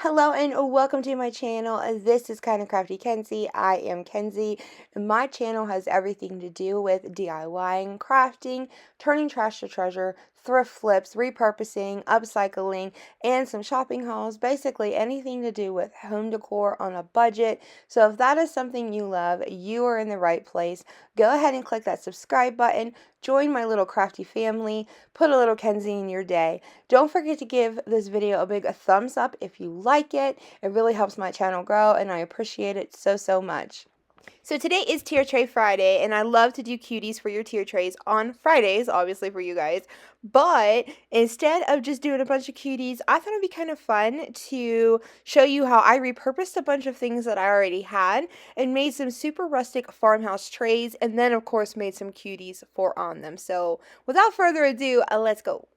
Hello and welcome to my channel. This is Kindakraftykenzie. I am Kenzie. And my channel has everything to do with DIYing, crafting, turning trash to treasure, thrift flips, repurposing, upcycling, and some shopping hauls. Basically anything to do with home decor on a budget. So if that is something you love, you are in the right place. Go ahead and click that subscribe button. Join my little crafty family. Put a little Kenzie in your day. Don't forget to give this video a big thumbs up if you like it. It really helps my channel grow and I appreciate it so much. So today is Tier Tray Friday, and I love to do cuties for your tier trays on Fridays, obviously for you guys. But instead of just doing a bunch of cuties, I thought it'd be kind of fun to show you how I repurposed a bunch of things that I already had and made some super rustic farmhouse trays, and then of course made some cuties for on them. So without further ado, let's go.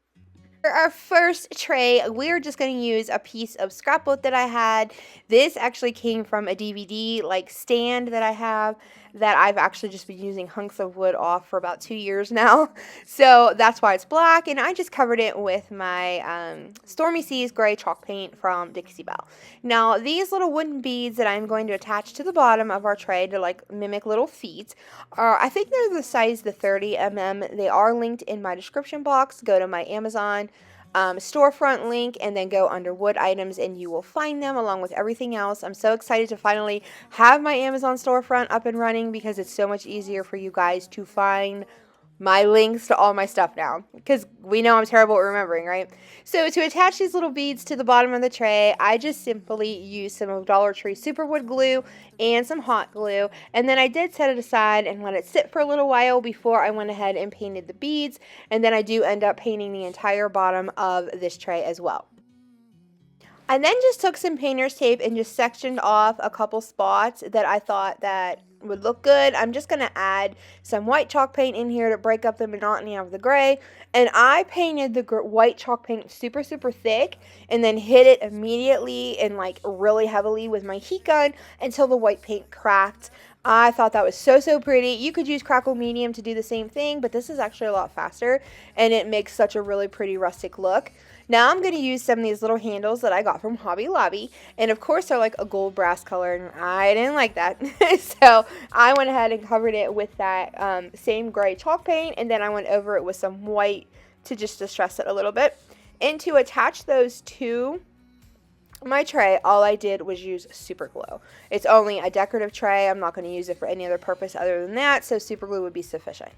For our first tray, we're just going to use a piece of scrapbook that I had. This actually came from a DVD like stand that I have that I've actually just been using hunks of wood off for about 2 years now. So that's why it's black, and I just covered it with my Stormy Seas gray chalk paint from Dixie Belle. Now these little wooden beads that I'm going to attach to the bottom of our tray to like mimic little feet are, I think they're the size the 30 mm. They are linked in my description box. Go to my Amazon storefront link and then go under wood items and you will find them along with everything else. I'm so excited to finally have my Amazon storefront up and running because it's so much easier for you guys to find my links to all my stuff now, because we know I'm terrible at remembering, right? So to attach these little beads to the bottom of the tray, I just simply use some of Dollar Tree Superwood glue and some hot glue, and then I did set it aside and let it sit for a little while before I went ahead and painted the beads, and then I do end up painting the entire bottom of this tray as well. I then just took some painter's tape and just sectioned off a couple spots that I thought that would look good. I'm just going to add some white chalk paint in here to break up the monotony of the gray. And I painted the white chalk paint super thick and then hit it immediately and like really heavily with my heat gun until the white paint cracked. I thought that was so pretty. You could use Crackle Medium to do the same thing, but this is actually a lot faster and it makes such a really pretty rustic look. Now I'm going to use some of these little handles that I got from Hobby Lobby, and of course they're like a gold brass color, and I didn't like that. So I went ahead and covered it with that same gray chalk paint, and then I went over it with some white to just distress it a little bit. And to attach those to my tray, all I did was use super glue. It's only a decorative tray. I'm not going to use it for any other purpose other than that, so super glue would be sufficient.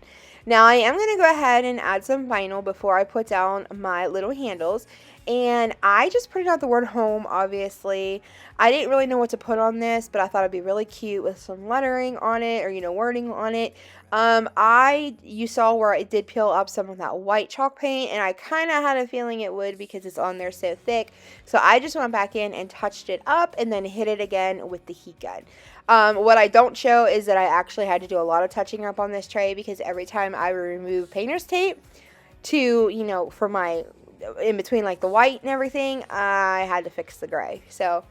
Now I am going to go ahead and add some vinyl before I put down my little handles, and I just printed out the word home, obviously. I didn't really know what to put on this, but I thought it'd be really cute with some lettering on it, or wording on it. You saw where it did peel up some of that white chalk paint, and I kind of had a feeling it would because it's on there so thick. So I just went back in and touched it up and then hit it again with the heat gun. What I don't show is that I actually had to do a lot of touching up on this tray because every time I remove painter's tape to, for my, in between like the white and everything, I had to fix the gray. So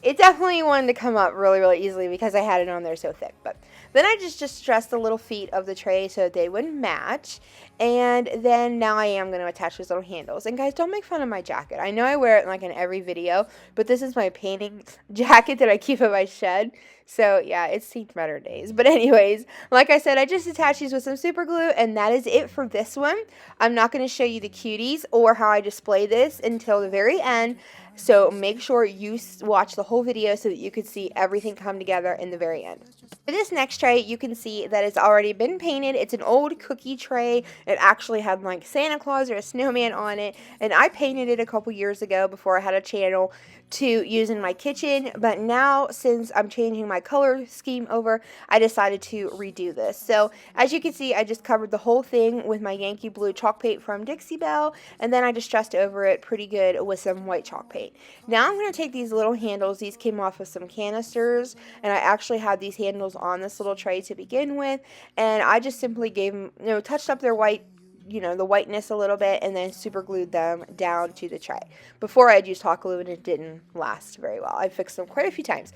it definitely wanted to come up really easily because I had it on there so thick. But then I just stressed the little feet of the tray so they would match. And then now I am going to attach those little handles. And guys, don't make fun of my jacket. I know I wear it like in every video, but this is my painting jacket that I keep in my shed. So yeah, it's seen better days. But anyways, like I said, I just attached these with some super glue, and that is it for this one. I'm not going to show you the cuties or how I display this until the very end. So make sure you watch the whole video so that you can see everything come together in the very end. For this next tray, you can see that it's already been painted. It's an old cookie tray. It actually had like Santa Claus or a snowman on it, and I painted it a couple years ago before I had a channel to use in my kitchen, but now since I'm changing my color scheme over, I decided to redo this. So as you can see, I just covered the whole thing with my Yankee blue chalk paint from Dixie Belle, and then I just stressed over it pretty good with some white chalk paint. Now I'm going to take these little handles. These came off of some canisters, and I actually had these handles on this little tray to begin with, and I just simply gave them, touched up their white, the whiteness a little bit, and then super glued them down to the tray. Before I had used hot glue and it didn't last very well. I fixed them quite a few times.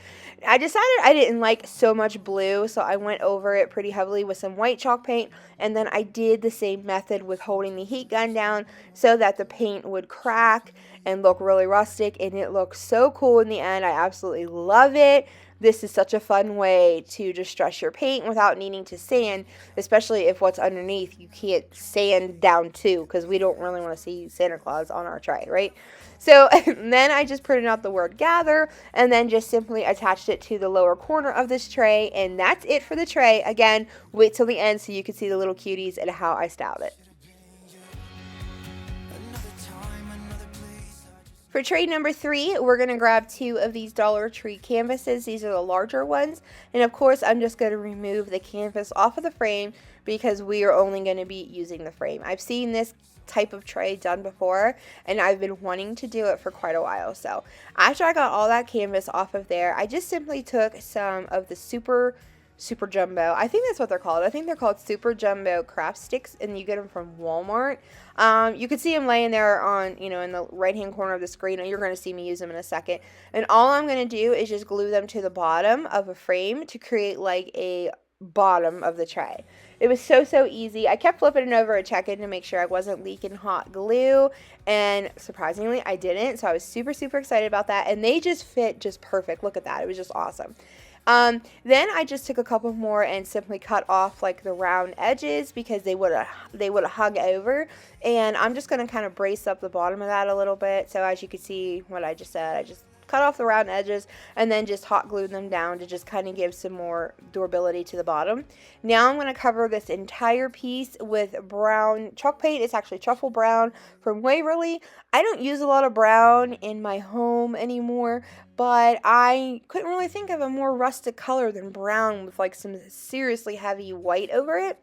I decided I didn't like so much blue, so I went over it pretty heavily with some white chalk paint, and then I did the same method with holding the heat gun down so that the paint would crack and look really rustic, and it looks so cool in the end. I absolutely love it. This is such a fun way to just dress your paint without needing to sand, especially if what's underneath you can't sand down to, because we don't really want to see Santa Claus on our tray, right? So then I just printed out the word gather and then just simply attached it to the lower corner of this tray, and that's it for the tray. Again, wait till the end so you can see the little cuties and how I styled it. For tray number 3, we're going to grab 2 of these Dollar Tree canvases. These are the larger ones. And of course, I'm just going to remove the canvas off of the frame because we are only going to be using the frame. I've seen this type of tray done before, and I've been wanting to do it for quite a while. So after I got all that canvas off of there, I just simply took some of the super jumbo, I think that's what they're called. I think they're called super jumbo craft sticks, and you get them from Walmart. You can see them laying there on, in the right hand corner of the screen, and you're going to see me use them in a second. And all I'm going to do is just glue them to the bottom of a frame to create like a bottom of the tray. It was so easy. I kept flipping it over and checking to make sure I wasn't leaking hot glue, and surprisingly I didn't. So I was super excited about that, and they just fit just perfect. Look at that. It was just awesome. Then I just took a couple more and simply cut off like the round edges because they would have hung over, and I'm just going to kind of brace up the bottom of that a little bit. So as you can see what I just said, I just cut off the round edges and then just hot glued them down to just kind of give some more durability to the bottom. Now I'm going to cover this entire piece with brown chalk paint. It's actually truffle brown from Waverly. I don't use a lot of brown in my home anymore, but I couldn't really think of a more rustic color than brown with like some seriously heavy white over it.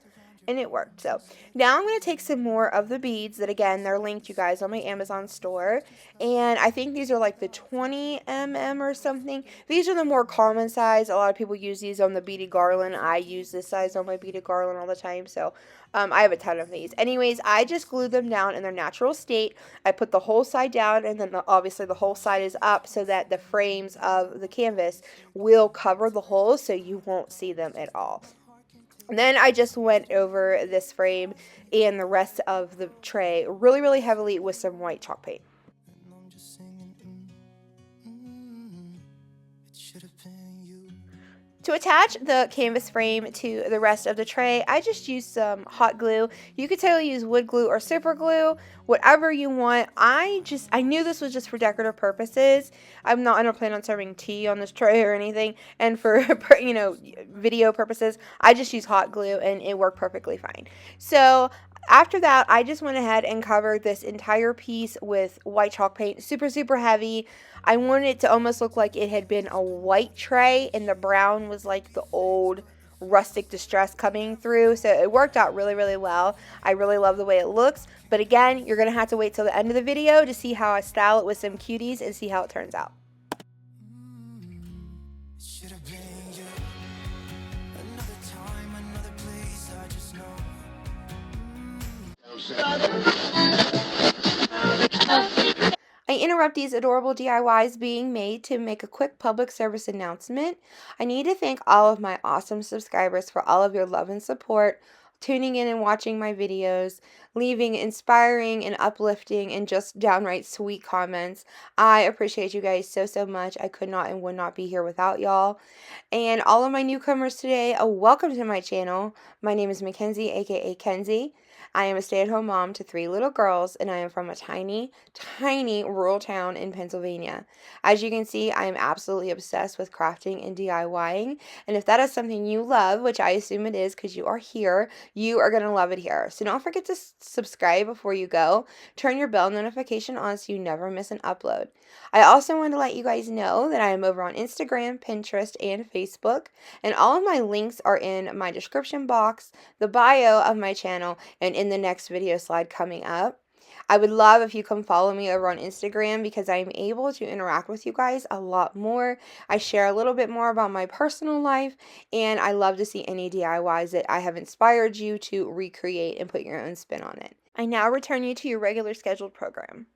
And it worked. So now I'm going to take some more of the beads that, again, they're linked, you guys, on my Amazon store. And I think these are like the 20 or something. These are the more common size. A lot of people use these on the beaded garland. I use this size on my beaded garland all the time. So I have a ton of these. Anyways, I just glued them down in their natural state. I put the whole side down, and then obviously the whole side is up so that the frames of the canvas will cover the holes so you won't see them at all. And then I just went over this frame and the rest of the tray really heavily with some white chalk paint. To attach the canvas frame to the rest of the tray, I just used some hot glue. You could totally use wood glue or super glue, whatever you want. I knew this was just for decorative purposes. I don't plan on serving tea on this tray or anything. And for, video purposes, I just use hot glue and it worked perfectly fine. So after that, I just went ahead and covered this entire piece with white chalk paint, super heavy. I wanted it to almost look like it had been a white tray, and the brown was like the old rustic distress coming through. So it worked out really well. I really love the way it looks. But again, you're going to have to wait till the end of the video to see how I style it with some cuties and see how it turns out. I interrupt these adorable DIYs being made to make a quick public service announcement. I need to thank all of my awesome subscribers for all of your love and support, tuning in and watching my videos, leaving inspiring and uplifting and just downright sweet comments. I appreciate you guys so much. I could not and would not be here without y'all. And all of my newcomers today, welcome to my channel. My name is Mackenzie, aka Kenzie. I am a stay-at-home mom to 3 little girls, and I am from a tiny rural town in Pennsylvania. As you can see, I am absolutely obsessed with crafting and DIYing, and if that is something you love, which I assume it is because you are here, you are going to love it here. So don't forget to subscribe before you go. Turn your bell notification on so you never miss an upload. I also want to let you guys know that I am over on Instagram, Pinterest, and Facebook, and all of my links are in my description box, the bio of my channel, and in the next video slide coming up. I would love if you come follow me over on Instagram because I'm able to interact with you guys a lot more. I share a little bit more about my personal life, and I love to see any DIYs that I have inspired you to recreate and put your own spin on it. I now return you to your regular scheduled program.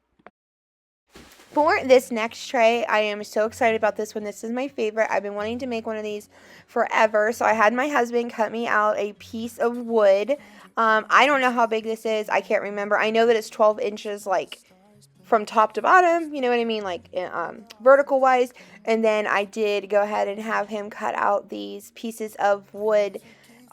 For this next tray, I am so excited about this one. This is my favorite. I've been wanting to make one of these forever. So I had my husband cut me out a piece of wood. I don't know how big this is. I can't remember. I know that it's 12 inches like from top to bottom, you know what I mean, like vertical wise. And then I did go ahead and have him cut out these pieces of wood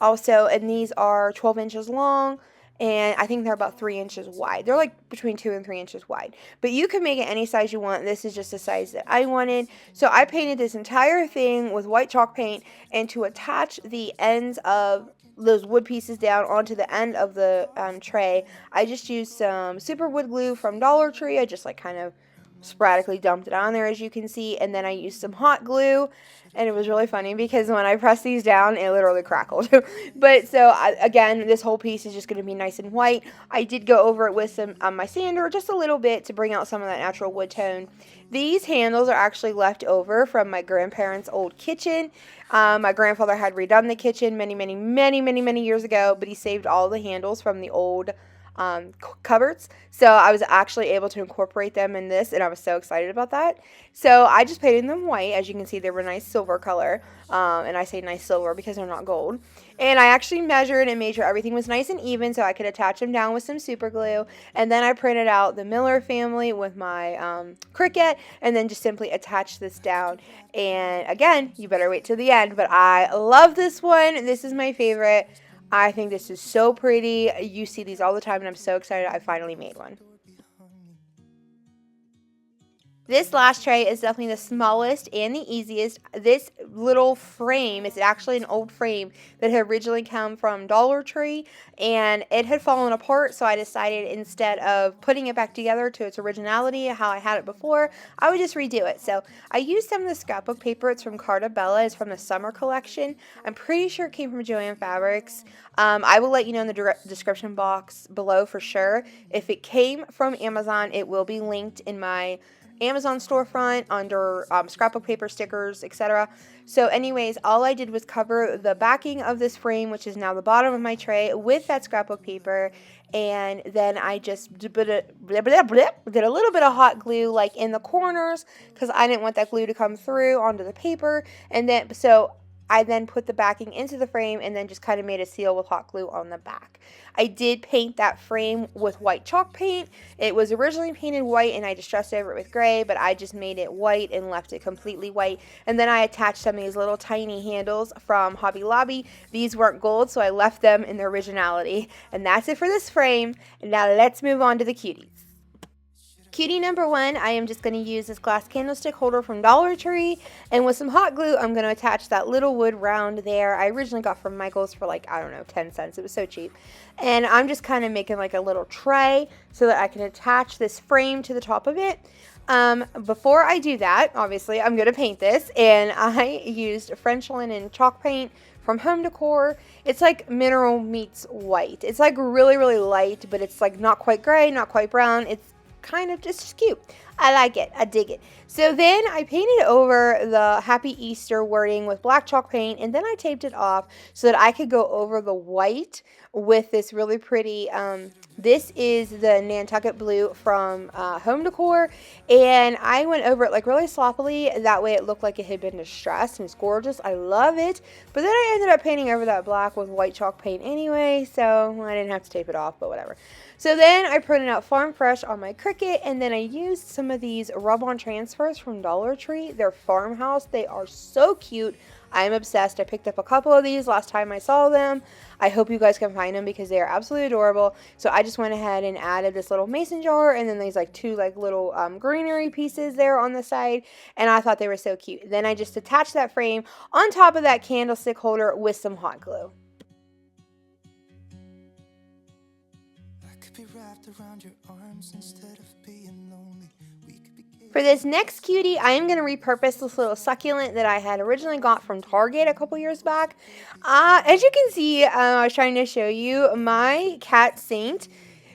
also, and these are 12 inches long, and I think they're about 3 inches wide. They're like between 2 and 3 inches wide, but you can make it any size you want. This is just the size that I wanted. So I painted this entire thing with white chalk paint, and to attach the ends of those wood pieces down onto the end of the tray, I just used some super wood glue from Dollar Tree. I just like kind of sporadically dumped it on there, as you can see, and then I used some hot glue, and it was really funny because when I pressed these down, it literally crackled. But so again, this whole piece is just going to be nice and white. I did go over it with some my sander just a little bit to bring out some of that natural wood tone. These handles are actually left over from my grandparents' old kitchen. My grandfather had redone the kitchen many years ago, but he saved all the handles from the old cupboards, so I was actually able to incorporate them in this, and I was so excited about that. So I just painted them white. As you can see, they were a nice silver color, and I say nice silver because they're not gold. And I actually measured and made sure everything was nice and even so I could attach them down with some super glue. And then I printed out the Miller family with my Cricut, and then just simply attached this down. And again, you better wait till the end, but I love this one. This is my favorite. I think this is so pretty. You see these all the time, and I'm so excited I finally made one. This last tray is definitely the smallest and the easiest. This little frame is actually an old frame that had originally come from Dollar Tree, and it had fallen apart, so I decided instead of putting it back together to its originality, how I had it before, I would just redo it. So I used some of the scrapbook paper. It's from Carta Bella. It's from the summer collection. I'm pretty sure it came from JOANN fabrics. I will let you know in the description box below for sure. If it came from Amazon, it will be linked in my Amazon storefront under scrapbook paper, stickers, etc. So anyways, all I did was cover the backing of this frame, which is now the bottom of my tray, with that scrapbook paper, and then I just did a little bit of hot glue like in the corners because I didn't want that glue to come through onto the paper. And then so I then put the backing into the frame and then just kind of made a seal with hot glue on the back. I did paint that frame with white chalk paint. It was originally painted white and I distressed over it with gray, but I just made it white and left it completely white. And then I attached some of these little tiny handles from Hobby Lobby. These weren't gold, so I left them in their originality. And that's it for this frame. And now let's move on to the cuties. Cutie number one, I am just going to use this glass candlestick holder from Dollar Tree, and with some hot glue, I'm going to attach that little wood round there. I originally got from Michael's for like, I don't know, 10 cents. It was so cheap. And I'm just kind of making like a little tray so that I can attach this frame to the top of it. Before I do that, obviously, I'm going to paint this, and I used French linen chalk paint from Home Decor. It's like mineral meets white. It's like really light, but it's like not quite gray, not quite brown. It's kind of just cute. I like it. I dig it. So then I painted over the Happy Easter wording with black chalk paint, and then I taped it off so that I could go over the white with this really pretty, this is the Nantucket blue from Home Decor, and I went over it like really sloppily. That way it looked like it had been distressed, and it's gorgeous. I love it. But then I ended up painting over that black with white chalk paint anyway, so I didn't have to tape it off, but whatever. So then I printed out Farm Fresh on my Cricut, and then I used some of these rub-on transfers from Dollar Tree. They're Farmhouse. They are so cute. I'm obsessed. I picked up a couple of these last time I saw them. I hope you guys can find them because they are absolutely adorable. So I just went ahead and added this little mason jar, and then these like two like little greenery pieces there on the side, and I thought they were so cute. Then I just attached that frame on top of that candlestick holder with some hot glue. Around your arms instead of being lonely. For this next cutie, I am going to repurpose this little succulent that I had originally got from Target a couple years back. As you can see, I was trying to show you my cat Saint.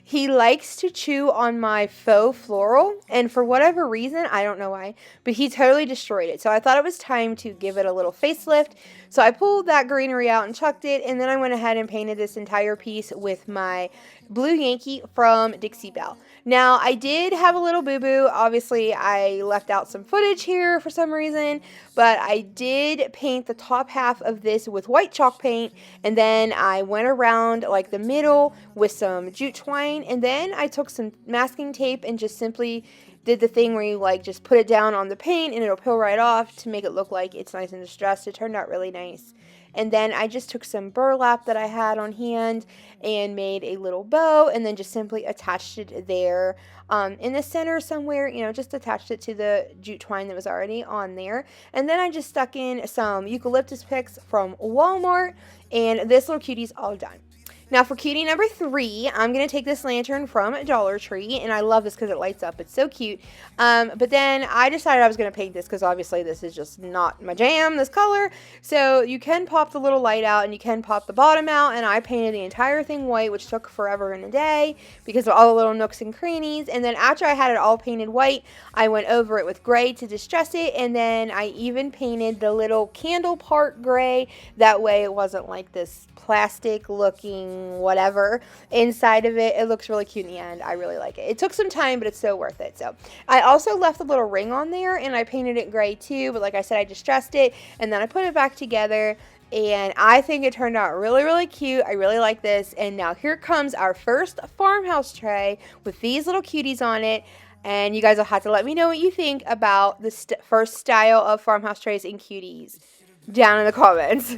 He likes to chew on my faux floral, and for whatever reason, I don't know why, but he totally destroyed it. So I thought it was time to give it a little facelift. So I pulled that greenery out and chucked it, and then I went ahead and painted this entire piece with my Blue Yankee from Dixie Belle. Now, I did have a little boo-boo. Obviously, I left out some footage here for some reason, but I did paint the top half of this with white chalk paint, and then I went around like the middle with some jute twine twine, and then I took some masking tape and just simply did the thing where you like just put it down on the paint and it'll peel right off to make it look like it's nice and distressed. It turned out really nice. And then I just took some burlap that I had on hand and made a little bow, and then just simply attached it there in the center somewhere, you know, just attached it to the jute twine that was already on there. And then I just stuck in some eucalyptus picks from Walmart, and this little cutie's all done. Now for cutie number 3, I'm going to take this lantern from Dollar Tree, and I love this because it lights up. It's so cute. But then I decided I was going to paint this because obviously this is just not my jam, this color. So you can pop the little light out and you can pop the bottom out, and I painted the entire thing white, which took forever and a day because of all the little nooks and crannies. And then after I had it all painted white, I went over it with gray to distress it, and then I even painted the little candle part gray. That way it wasn't like this plastic looking whatever inside of it. It looks really cute in the end. I really like it. It took some time, but it's so worth it. So I also left a little ring on there, and I painted it gray too, but like I said, I distressed it and then I put it back together, and I think it turned out really, really cute. I really like this. And now here comes our first farmhouse tray with these little cuties on it. And you guys will have to let me know what you think about the first style of farmhouse trays and cuties down in the comments.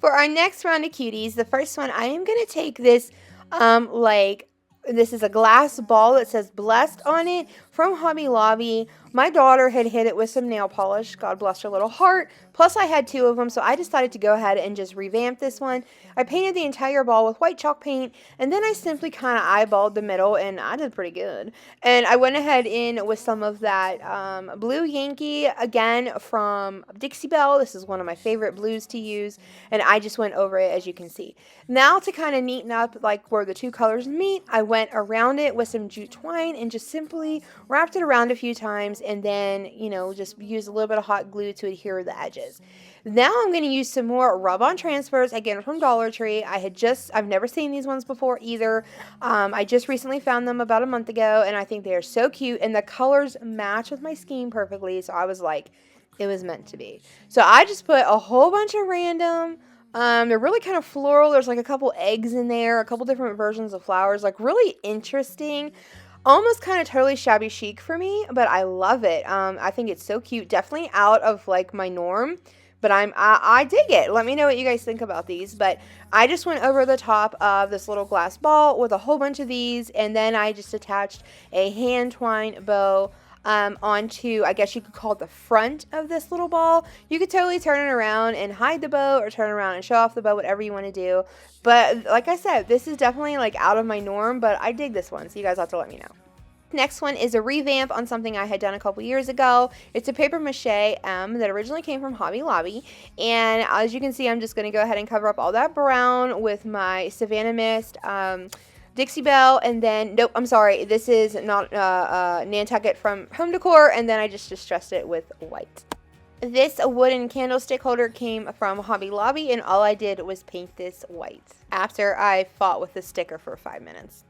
For our next round of cuties, the first one, I am going to take this, this is a glass ball that says Blessed on it from Hobby Lobby. My daughter had hit it with some nail polish, God bless her little heart, plus I had 2 of them, so I decided to go ahead and just revamp this one. I painted the entire ball with white chalk paint, and then I simply kind of eyeballed the middle, and I did pretty good. And I went ahead in with some of that Blue Yankee, again, from Dixie Belle. This is one of my favorite blues to use, and I just went over it, as you can see. Now to kind of neaten up like where the 2 colors meet, I went around it with some jute twine and just simply wrapped it around a few times, and then, you know, just use a little bit of hot glue to adhere the edges. Now I'm going to use some more rub-on transfers, again from Dollar Tree. I've never seen these ones before either. I just recently found them about a month ago, and I think they are so cute, and the colors match with my scheme perfectly, so I was like, it was meant to be. So I just put a whole bunch of random, they're really kind of floral. There's like a couple eggs in there, a couple different versions of flowers, like really interesting. Almost kind of totally shabby chic for me, but I love it. I think it's so cute. Definitely out of like my norm, but I dig it. Let me know what you guys think about these. But I just went over the top of this little glass ball with a whole bunch of these, and then I just attached a hand twine bow onto, I guess you could call it the front of this little ball. You could totally turn it around and hide the bow, or turn around and show off the bow, whatever you want to do. But like I said, this is definitely like out of my norm, but I dig this one, so you guys have to let me know. Next one is a revamp on something I had done a couple years ago. It's a paper mache that originally came from Hobby Lobby, and as you can see, I'm just going to go ahead and cover up all that brown with my Savannah Mist, Dixie Belle, and then, nope, I'm sorry, this is not Nantucket from Home Decor, and then I just distressed it with white. This wooden candlestick holder came from Hobby Lobby, and all I did was paint this white after I fought with the sticker for 5 minutes.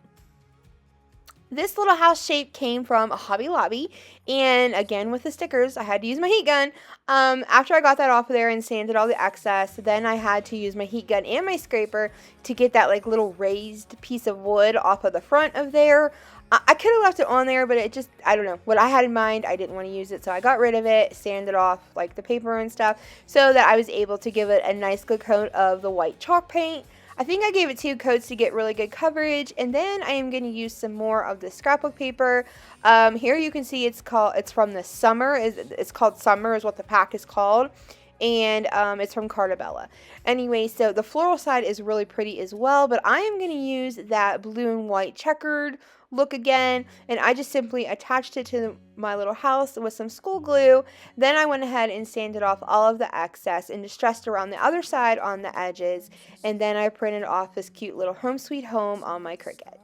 This little house shape came from Hobby Lobby, and again with the stickers, I had to use my heat gun. After I got that off of there and sanded all the excess, then I had to use my heat gun and my scraper to get that like little raised piece of wood off of the front of there. I could have left it on there, but it just, I don't know, what I had in mind, I didn't want to use it, so I got rid of it, sanded off like the paper and stuff, so that I was able to give it a nice good coat of the white chalk paint. I think I gave it 2 coats to get really good coverage, and then I am going to use some more of the scrapbook paper. Here you can see it's from the Summer. It's called Summer is what the pack is called. and it's from Cartabella. Anyway, so the floral side is really pretty as well, but I am going to use that blue and white checkered look again, and I just simply attached it to my little house with some school glue. Then I went ahead and sanded off all of the excess and distressed around the other side on the edges, and then I printed off this cute little home sweet home on my Cricut.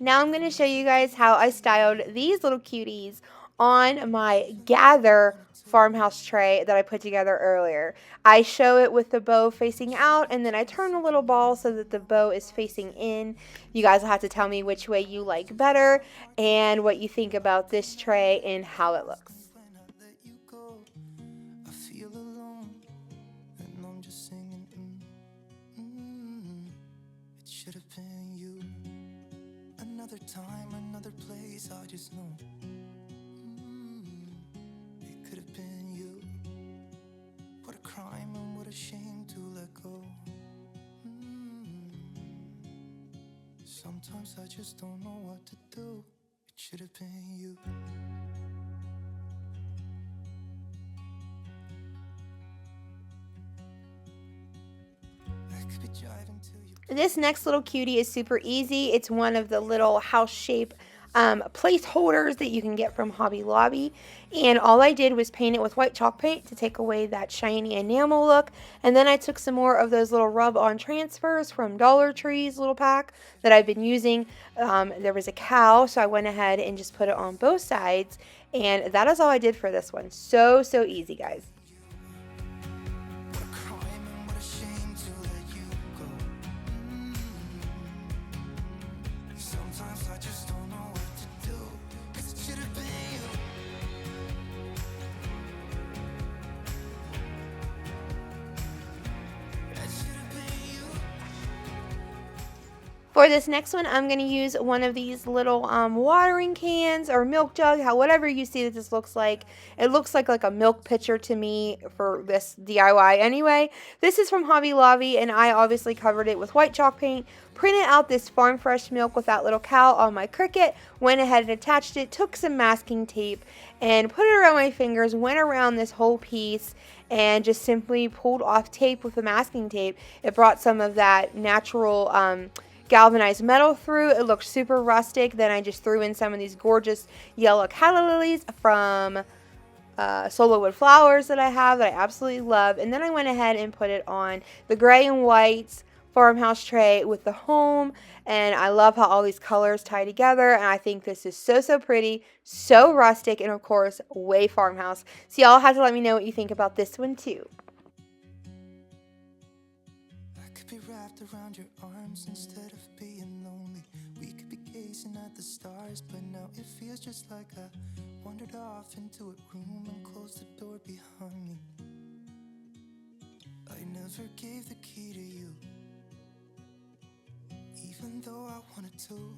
Now I'm going to show you guys how I styled these little cuties on my Gather farmhouse tray that I put together earlier. I show it with the bow facing out, and then I turn the little ball so that the bow is facing in. You guys will have to tell me which way you like better and what you think about this tray and how it looks. Another time, another place, I just know it could have been you. What a crime and what a shame to let go. Sometimes I just don't know what to do. It should have been you. I could be jiving till you. This next little cutie is super easy. It's one of the little house shape placeholders that you can get from Hobby Lobby, and all I did was paint it with white chalk paint to take away that shiny enamel look, and then I took some more of those little rub-on transfers from Dollar Tree's little pack that I've been using. There was a cow, so I went ahead and just put it on both sides, and that is all I did for this one. So easy, guys. For this next one, I'm going to use one of these little watering cans or milk jug, whatever you see that this looks like. It looks like a milk pitcher to me for this DIY anyway. This is from Hobby Lobby, and I obviously covered it with white chalk paint, printed out this farm fresh milk with that little cow on my Cricut, went ahead and attached it, took some masking tape, and put it around my fingers, went around this whole piece, and just simply pulled off tape with the masking tape. It brought some of that natural galvanized metal through. It looked super rustic. Then I just threw in some of these gorgeous yellow calla lilies from solo wood flowers that I have that I absolutely love. And then I went ahead and put it on the gray and white farmhouse tray with the home, and I love how all these colors tie together, and I think this is so pretty, so rustic, and of course way farmhouse. So y'all have to let me know what you think about this one too. Be wrapped around your arms instead of being lonely. We could be gazing at the stars, but now it feels just like I wandered off into a room and closed the door behind me. I never gave the key to you, even though I wanted to.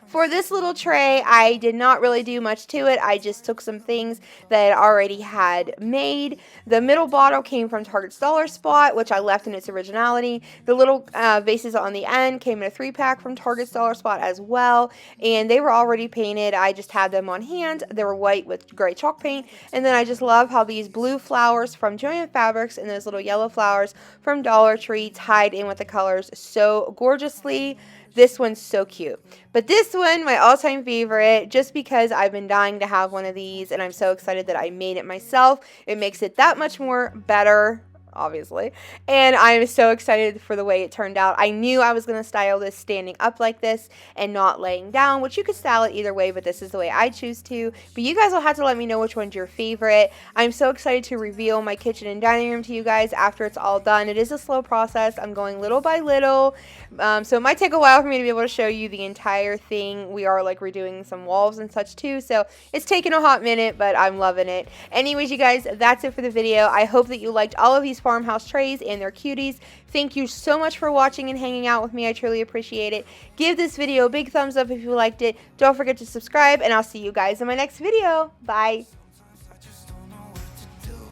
For this little tray, I did not really do much to it. I just took some things that I already had made. The middle bottle came from Target's Dollar Spot, which I left in its originality. The little vases on the end came in a 3-pack from Target's Dollar Spot as well, and they were already painted. I just had them on hand. They were white with gray chalk paint, and then I just love how these blue flowers from JOANN fabrics and those little yellow flowers from Dollar Tree tied in with the colors so gorgeously. This one's so cute. But this one, my all-time favorite, just because I've been dying to have one of these, and I'm so excited that I made it myself. It makes it that much more better, obviously. And I'm so excited for the way it turned out. I knew I was going to style this standing up like this and not laying down, which you could style it either way, but this is the way I choose to. But you guys will have to let me know which one's your favorite. I'm so excited to reveal my kitchen and dining room to you guys after it's all done. It is a slow process. I'm going little by little. So it might take a while for me to be able to show you the entire thing. We are redoing some walls and such too, so it's taken a hot minute, but I'm loving it. Anyways, you guys, that's it for the video. I hope that you liked all of these farmhouse trays and their cuties. Thank you so much for watching and hanging out with me. I truly appreciate it. Give this video a big thumbs up if you liked it. Don't forget to subscribe, and I'll see you guys in my next video. Bye.